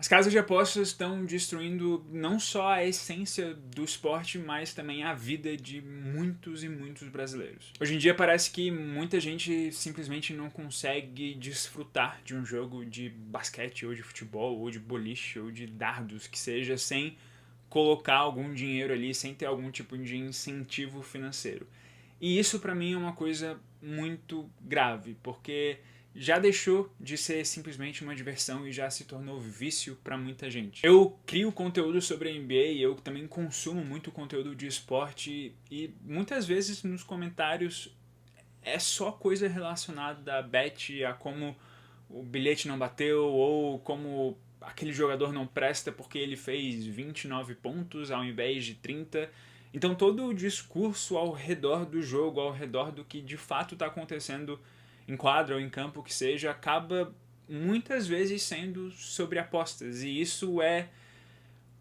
As casas de apostas estão destruindo não só a essência do esporte, mas também a vida de muitos e muitos brasileiros. Hoje em dia parece que muita gente simplesmente não consegue desfrutar de um jogo de basquete, ou de futebol, ou de boliche, ou de dardos, que seja, sem colocar algum dinheiro ali, sem ter algum tipo de incentivo financeiro. E isso para mim é uma coisa muito grave, porque já deixou de ser simplesmente uma diversão e já se tornou vício para muita gente. Eu crio conteúdo sobre a NBA, eu também consumo muito conteúdo de esporte e muitas vezes nos comentários é só coisa relacionada a bet, a como o bilhete não bateu ou como aquele jogador não presta porque ele fez 29 pontos ao invés de 30. Então todo o discurso ao redor do jogo, ao redor do que de fato está acontecendo em quadra ou em campo que seja, acaba muitas vezes sendo sobre apostas. E isso é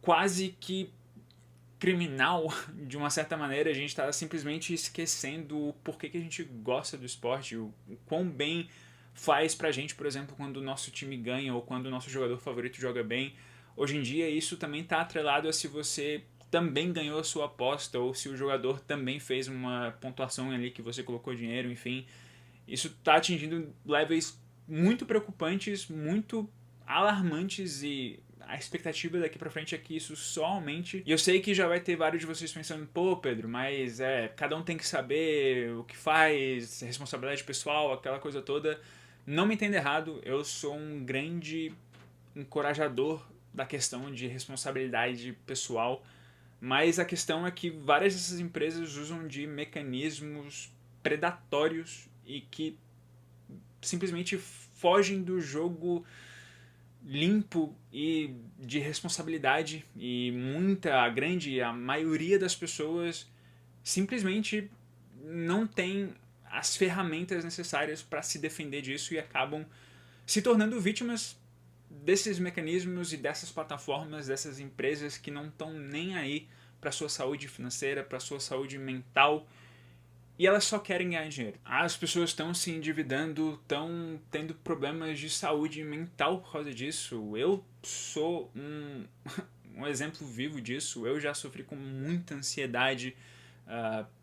quase que criminal, de uma certa maneira. A gente está simplesmente esquecendo o porquê que a gente gosta do esporte, o quão bem faz pra gente, por exemplo, quando o nosso time ganha ou quando o nosso jogador favorito joga bem. Hoje em dia isso também está atrelado a se você também ganhou a sua aposta ou se o jogador também fez uma pontuação ali que você colocou dinheiro, enfim. Isso está atingindo levels muito preocupantes, muito alarmantes e a expectativa daqui pra frente é que isso só aumente. E eu sei que já vai ter vários de vocês pensando, pô, Pedro, mas cada um tem que saber o que faz, responsabilidade pessoal, aquela coisa toda. Não me entenda errado, eu sou um grande encorajador da questão de responsabilidade pessoal, mas a questão é que várias dessas empresas usam de mecanismos predatórios e que simplesmente fogem do jogo limpo e de responsabilidade, e a maioria das pessoas simplesmente não tem as ferramentas necessárias para se defender disso e acabam se tornando vítimas desses mecanismos e dessas plataformas, dessas empresas que não estão nem aí para sua saúde financeira, para sua saúde mental, e elas só querem ganhar dinheiro. As pessoas estão se endividando, estão tendo problemas de saúde mental por causa disso. Eu sou um exemplo vivo disso. Eu já sofri com muita ansiedade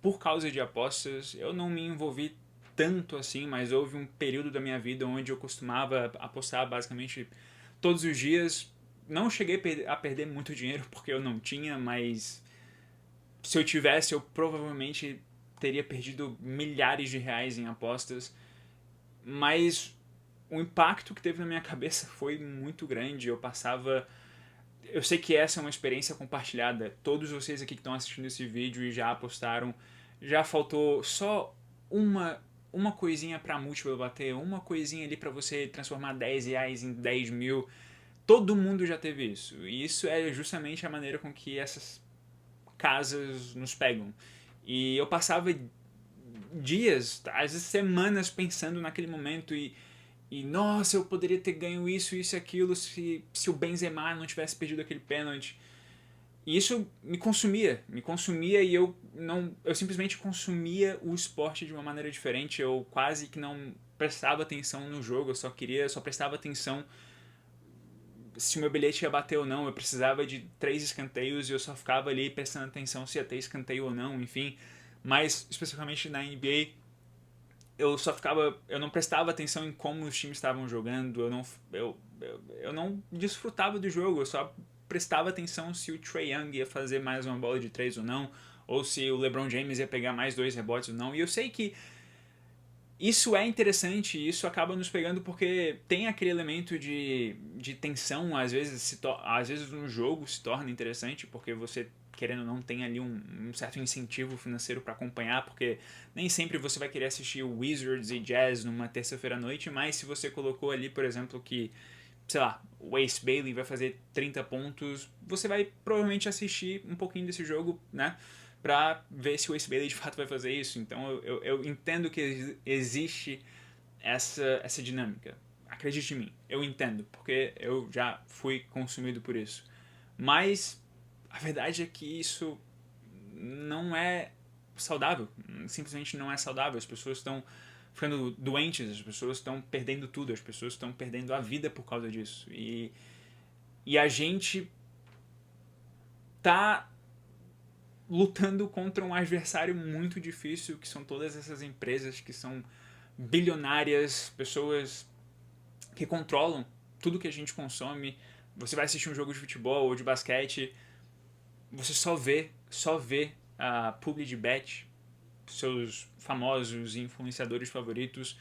por causa de apostas. Eu não me envolvi tanto assim, mas houve um período da minha vida onde eu costumava apostar basicamente todos os dias. Não cheguei a perder muito dinheiro porque eu não tinha, mas se eu tivesse, eu provavelmente teria perdido milhares de reais em apostas. Mas o impacto que teve na minha cabeça foi muito grande. Eu passava. Eu sei que essa é uma experiência compartilhada. Todos vocês aqui que estão assistindo esse vídeo e já apostaram, já faltou só uma coisinha pra múltipla bater, uma coisinha ali pra você transformar 10 reais em 10 mil. Todo mundo já teve isso. E isso é justamente a maneira com que essas casas nos pegam. E eu passava dias, às vezes semanas pensando naquele momento e nossa, eu poderia ter ganho isso e aquilo se o Benzema não tivesse perdido aquele pênalti. E isso me consumia e eu simplesmente consumia o esporte de uma maneira diferente. Eu quase que não prestava atenção no jogo, só prestava atenção se o meu bilhete ia bater ou não. Eu precisava de 3 escanteios e eu só ficava ali prestando atenção se ia ter escanteio ou não, enfim. Mas especificamente na NBA eu não prestava atenção em como os times estavam jogando, eu não desfrutava do jogo, eu só prestava atenção se o Trae Young ia fazer mais uma bola de 3 ou não, ou se o LeBron James ia pegar mais 2 rebotes ou não. E eu sei que isso é interessante e isso acaba nos pegando porque tem aquele elemento de tensão, às vezes no jogo se torna interessante porque você querendo ou não tem ali um certo incentivo financeiro para acompanhar, porque nem sempre você vai querer assistir Wizards e Jazz numa terça-feira à noite, mas se você colocou ali, por exemplo, que sei lá, o Ace Bailey vai fazer 30 pontos, você vai provavelmente assistir um pouquinho desse jogo, né? Pra ver se o Ace Bailey de fato vai fazer isso. Então eu entendo que existe essa dinâmica. Acredite em mim, eu entendo, porque eu já fui consumido por isso. Mas a verdade é que isso não é saudável. Simplesmente não é saudável. As pessoas estão ficando doentes, as pessoas estão perdendo tudo, as pessoas estão perdendo a vida por causa disso. E E a gente tá lutando contra um adversário muito difícil, que são todas essas empresas que são bilionárias, pessoas que controlam tudo que a gente consome. Você vai assistir um jogo de futebol ou de basquete, você só vê a publi de bet, seus famosos influenciadores favoritos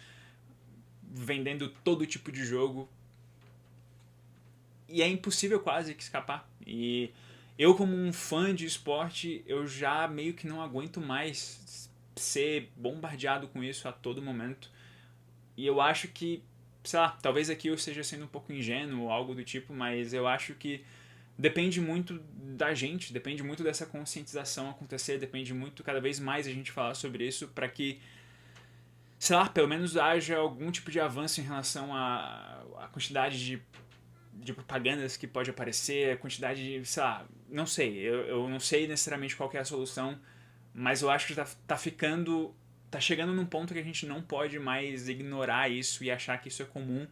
vendendo todo tipo de jogo, e é impossível quase que escapar. E eu, como um fã de esporte, eu já meio que não aguento mais ser bombardeado com isso a todo momento. E eu acho que, sei lá, talvez aqui eu esteja sendo um pouco ingênuo ou algo do tipo, mas eu acho que depende muito da gente, depende muito dessa conscientização acontecer, depende muito cada vez mais a gente falar sobre isso para que, sei lá, pelo menos haja algum tipo de avanço em relação à quantidade de propagandas que pode aparecer, a quantidade de, sei lá, não sei, eu não sei necessariamente qual que é a solução, mas eu acho que tá chegando num ponto que a gente não pode mais ignorar isso e achar que isso é comum,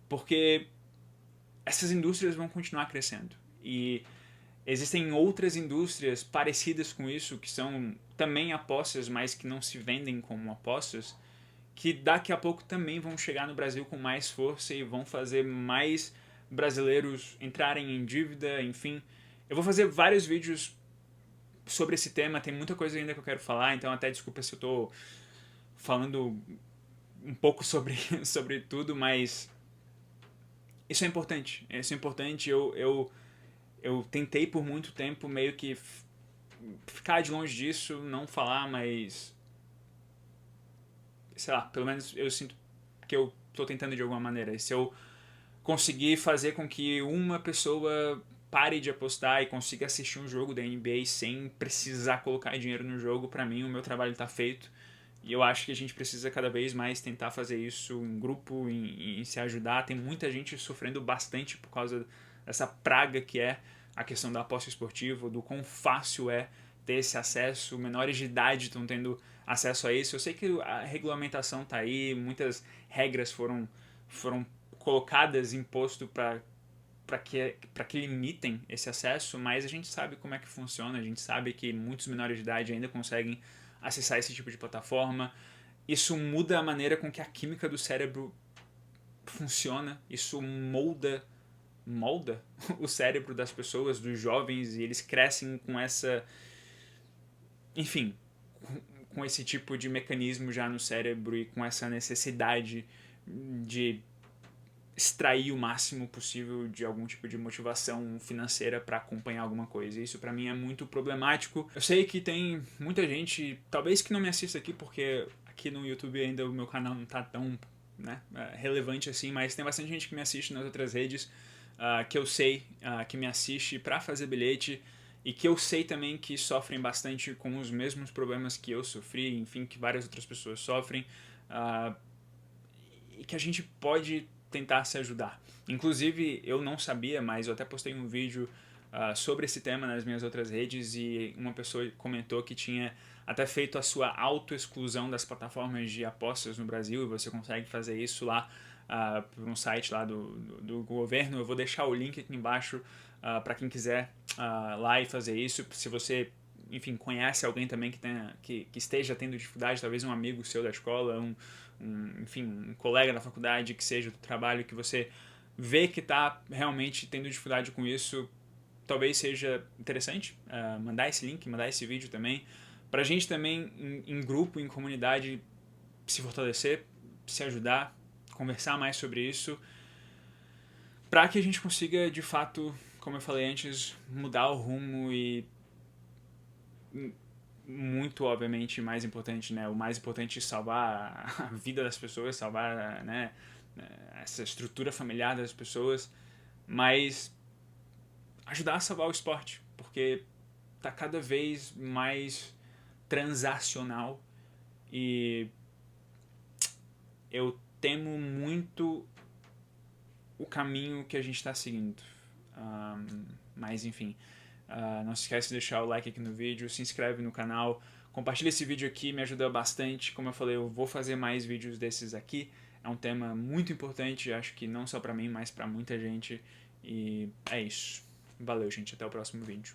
porque essas indústrias vão continuar crescendo. E existem outras indústrias parecidas com isso, que são também apostas, mas que não se vendem como apostas, que daqui a pouco também vão chegar no Brasil com mais força e vão fazer mais brasileiros entrarem em dívida, enfim. Eu vou fazer vários vídeos sobre esse tema, tem muita coisa ainda que eu quero falar, então até desculpa se eu tô falando um pouco sobre, sobre tudo, mas isso é importante. Isso é importante. Eu tentei por muito tempo meio que ficar de longe disso, não falar, mas sei lá, pelo menos eu sinto que eu tô tentando de alguma maneira. E se eu conseguir fazer com que uma pessoa pare de apostar e consiga assistir um jogo da NBA sem precisar colocar dinheiro no jogo, pra mim o meu trabalho tá feito. E eu acho que a gente precisa cada vez mais tentar fazer isso em grupo, em se ajudar. Tem muita gente sofrendo bastante por causa dessa praga que é a questão da aposta esportiva, do quão fácil é ter esse acesso. Menores de idade estão tendo acesso a isso. Eu sei que a regulamentação tá aí, muitas regras foram colocadas, imposto para que limitem esse acesso, mas a gente sabe como é que funciona, a gente sabe que muitos menores de idade ainda conseguem acessar esse tipo de plataforma. Isso muda a maneira com que a química do cérebro funciona, isso molda o cérebro das pessoas, dos jovens, e eles crescem com essa, enfim, com esse tipo de mecanismo já no cérebro e com essa necessidade de extrair o máximo possível de algum tipo de motivação financeira para acompanhar alguma coisa. Isso para mim é muito problemático. Eu sei que tem muita gente, talvez que não me assista aqui, porque aqui no YouTube ainda o meu canal não tá tão, né, relevante assim, mas tem bastante gente que me assiste nas outras redes, que eu sei que me assiste para fazer bilhete e que eu sei também que sofrem bastante com os mesmos problemas que eu sofri, enfim, que várias outras pessoas sofrem, e que a gente pode tentar se ajudar. Inclusive, eu não sabia, mas eu até postei um vídeo sobre esse tema nas minhas outras redes e uma pessoa comentou que tinha até feito a sua auto-exclusão das plataformas de apostas no Brasil, e você consegue fazer isso lá por um site lá do governo. Eu vou deixar o link aqui embaixo para quem quiser lá e fazer isso. Se você, enfim, conhece alguém também que esteja tendo dificuldade, talvez um amigo seu da escola, enfim, um colega da faculdade, que seja do trabalho, que você vê que está realmente tendo dificuldade com isso, talvez seja interessante mandar esse link, mandar esse vídeo também, para a gente também, em grupo, em comunidade, se fortalecer, se ajudar, conversar mais sobre isso, para que a gente consiga, de fato, como eu falei antes, mudar o rumo e, muito obviamente mais importante, né, o mais importante é salvar a vida das pessoas, salvar, né, essa estrutura familiar das pessoas, mas ajudar a salvar o esporte, porque tá cada vez mais transacional e eu temo muito o caminho que a gente está seguindo. Mas enfim, não se esquece de deixar o like aqui no vídeo, se inscreve no canal, compartilha esse vídeo aqui, me ajuda bastante. Como eu falei, eu vou fazer mais vídeos desses aqui. É um tema muito importante, acho que não só para mim, mas para muita gente. E é isso. Valeu, gente. Até o próximo vídeo.